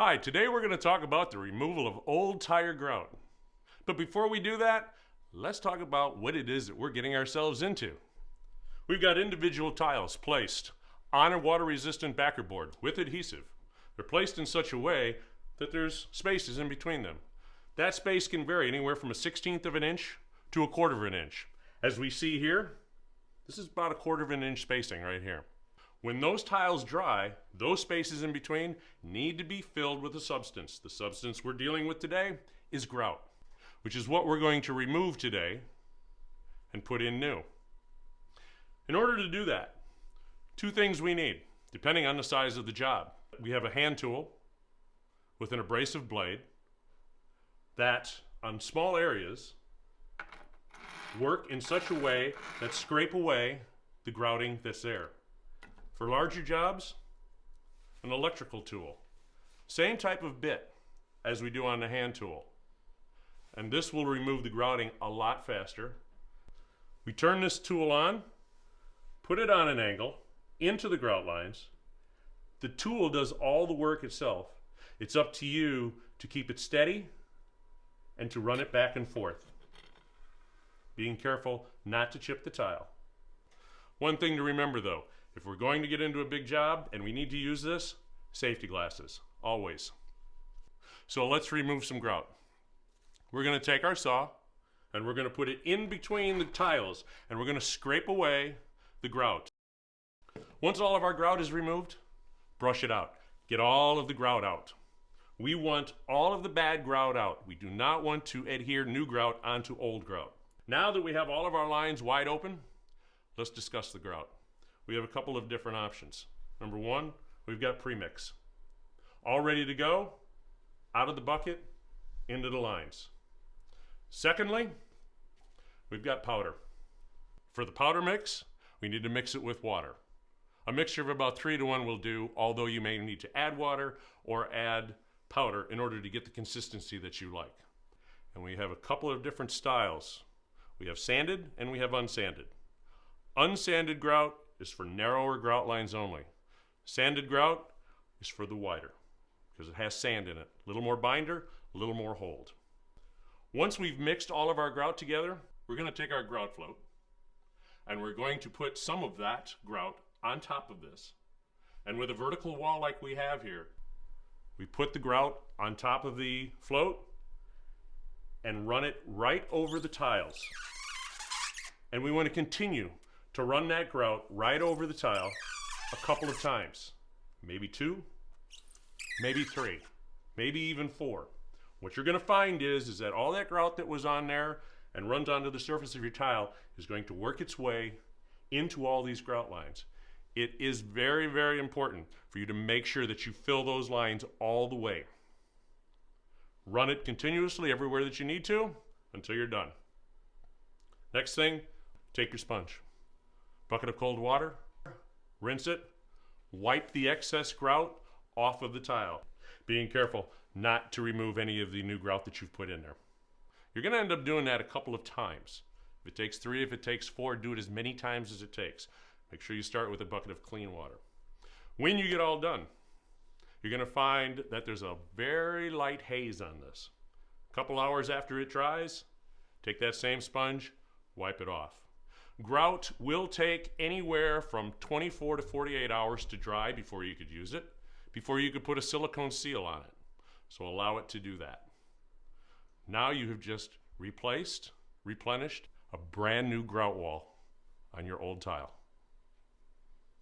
Hi, today we're going to talk about the removal of old tire grout. But before we do that, let's talk about what it is that we're getting ourselves into. We've got individual tiles placed on a water-resistant backer board with adhesive. They're placed in such a way that there's spaces in between them. That space can vary anywhere from 1/16 of an inch to 1/4 of an inch. As we see here, this is about 1/4 of an inch spacing right here. When those tiles dry, those spaces in between need to be filled with a substance. The substance we're dealing with today is grout, which is what we're going to remove today and put in new. In order to do that, two things we need, depending on the size of the job. We have a hand tool with an abrasive blade that, on small areas, work in such a way that scrape away the grouting that's there. For larger jobs, an electrical tool. Same type of bit as we do on the hand tool. And this will remove the grouting a lot faster. We turn this tool on, put it on an angle into the grout lines. The tool does all the work itself. It's up to you to keep it steady and to run it back and forth, being careful not to chip the tile. One thing to remember though, if we're going to get into a big job and we need to use this, safety glasses, always. So let's remove some grout. We're going to take our saw and we're going to put it in between the tiles and we're going to scrape away the grout. Once all of our grout is removed, brush it out. Get all of the grout out. We want all of the bad grout out. We do not want to adhere new grout onto old grout. Now that we have all of our lines wide open, let's discuss the grout. We have a couple of different options. Number one, we've got premix. All ready to go, out of the bucket, into the lines. Secondly, we've got powder. For the powder mix, we need to mix it with water. A mixture of about 3-to-1 will do, although you may need to add water or add powder in order to get the consistency that you like. And we have a couple of different styles. We have sanded and we have unsanded. Unsanded grout is for narrower grout lines only. Sanded grout is for the wider because it has sand in it. A little more binder, a little more hold. Once we've mixed all of our grout together, we're going to take our grout float and we're going to put some of that grout on top of this. And with a vertical wall like we have here, we put the grout on top of the float and run it right over the tiles. And we want to continue to run that grout right over the tile a couple of times. Maybe 2, maybe 3, maybe even 4. What you're going to find is that all that grout that was on there and runs onto the surface of your tile is going to work its way into all these grout lines. It is very, very important for you to make sure that you fill those lines all the way. Run it continuously everywhere that you need to until you're done. Next thing, take your sponge. Bucket of cold water, rinse it, wipe the excess grout off of the tile. Being careful not to remove any of the new grout that you've put in there. You're going to end up doing that a couple of times. If it takes 3, if it takes 4, do it as many times as it takes. Make sure you start with a bucket of clean water. When you get all done, you're going to find that there's a very light haze on this. A couple hours after it dries, take that same sponge, wipe it off. Grout will take anywhere from 24 to 48 hours to dry before you could use it, before you could put a silicone seal on it. So allow it to do that. Now you have just replenished a brand new grout wall on your old tile.